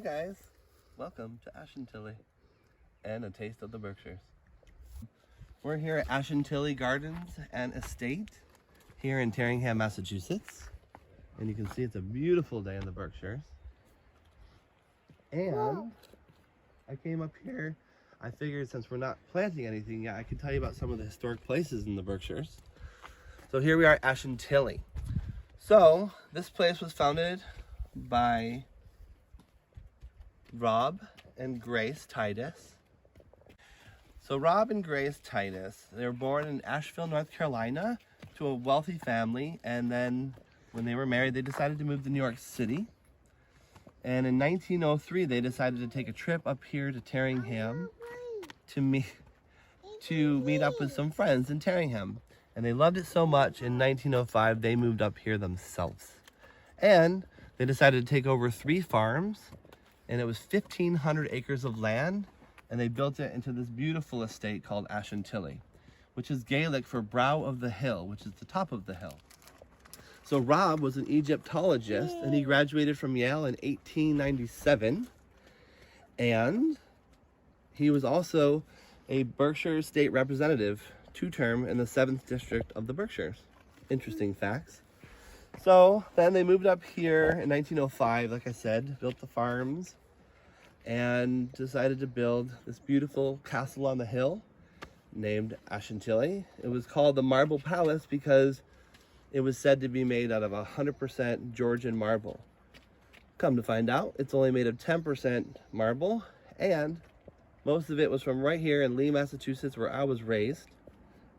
guys, welcome to Ashintully and a taste of the Berkshires. We're here at Ashintully Gardens and Estate here in Terringham, Massachusetts. And you can see it's a beautiful day in the Berkshires. And I came up here, I figured since we're not planting anything yet, I could tell you about some of the historic places in the Berkshires. So here we are at Ashintully. So this place was founded by Rob and Grace Titus. So Rob and Grace Titus, they were born in Asheville, North Carolina to a wealthy family, and then when they were married they decided to move to New York City. And in 1903 they decided to take a trip up here to Terringham to meet up with some friends in Terringham. And they loved it so much, in 1905 they moved up here themselves. And they decided to take over 3 farms, and it was 1,500 acres of land, and they built it into this beautiful estate called Ashintully, which is Gaelic for brow of the hill, which is the top of the hill. So Rob was an Egyptologist, and he graduated from Yale in 1897, and he was also a Berkshire State Representative, 2-term in the 7th District of the Berkshires. Interesting facts. So then they moved up here in 1905, like I said, built the farms, and decided to build this beautiful castle on the hill named Ashintully. It was called the Marble Palace because it was said to be made out of 100% Georgian marble. Come to find out, it's only made of 10% marble, and most of it was from right here in Lee, Massachusetts, where I was raised,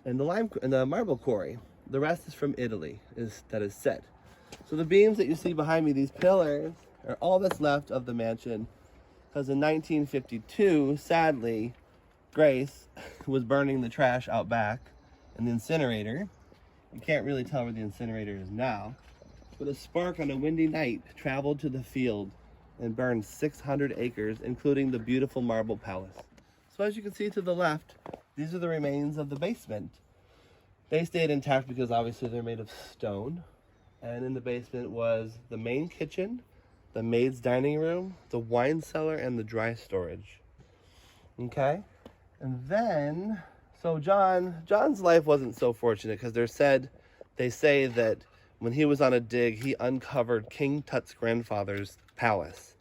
and the marble quarry. The rest is from Italy, that is said. So the beams that you see behind me, these pillars, are all that's left of the mansion, because in 1952, sadly, Grace was burning the trash out back in the incinerator. You can't really tell where the incinerator is now, but a spark on a windy night traveled to the field and burned 600 acres, including the beautiful marble palace. So as you can see to the left, these are the remains of the basement. They stayed intact because obviously they're made of stone. And in the basement was the main kitchen, the maid's dining room, the wine cellar, and the dry storage. Okay? And then, so John's life wasn't so fortunate because they say that when he was on a dig, he uncovered King Tut's grandfather's palace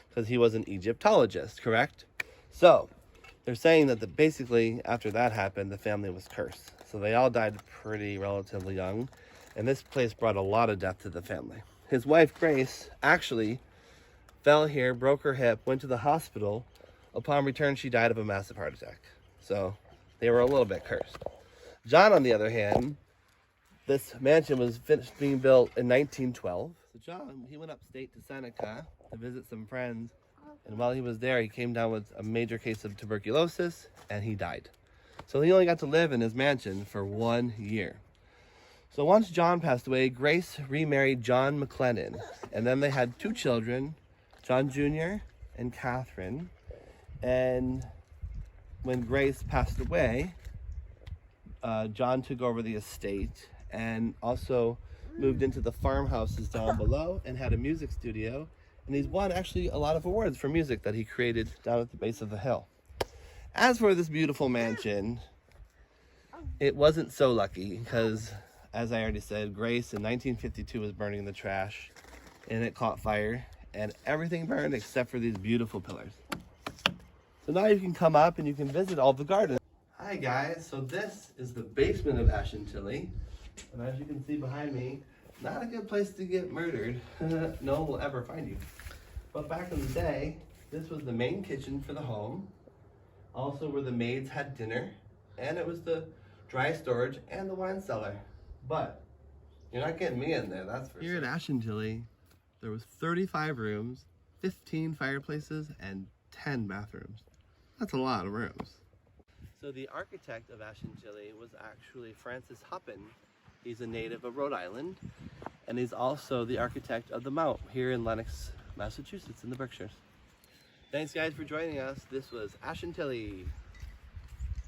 because he was an Egyptologist, correct? So they're saying that basically after that happened, the family was cursed. So they all died relatively young, and this place brought a lot of death to the family. His wife, Grace, actually fell here, broke her hip, went to the hospital. Upon return, she died of a massive heart attack. So they were a little bit cursed. John, on the other hand, this mansion was finished being built in 1912. So John, he went upstate to Seneca to visit some friends, and while he was there, he came down with a major case of tuberculosis, and he died. So he only got to live in his mansion for 1 year. So once John passed away, Grace remarried John McLennan, and then they had 2 children, John Jr. and Catherine. And when Grace passed away, John took over the estate and also moved into the farmhouses down below and had a music studio. And he's won actually a lot of awards for music that he created down at the base of the hill. As for this beautiful mansion, it wasn't so lucky because, as I already said, Grace in 1952 was burning the trash, and it caught fire, and everything burned except for these beautiful pillars. So now you can come up and you can visit all the gardens. Hi guys, so this is the basement of Ashintully, and as you can see behind me, not a good place to get murdered. No one will ever find you. But back in the day, this was the main kitchen for the home, also where the maids had dinner, and it was the dry storage and the wine cellar. But you're not getting me in there, that's for sure. Here at Ashintully, there was 35 rooms, 15 fireplaces, and 10 bathrooms. That's a lot of rooms. So the architect of Ashintully was actually Francis Huppen. He's a native of Rhode Island, and he's also the architect of the Mount here in Lenox, Massachusetts in the Berkshires. Thanks guys for joining us. This was Ashintully.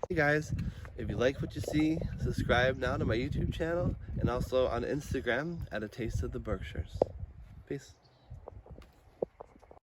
Hey guys, if you like what you see, subscribe now to my YouTube channel and also on Instagram at A Taste of the Berkshires. Peace.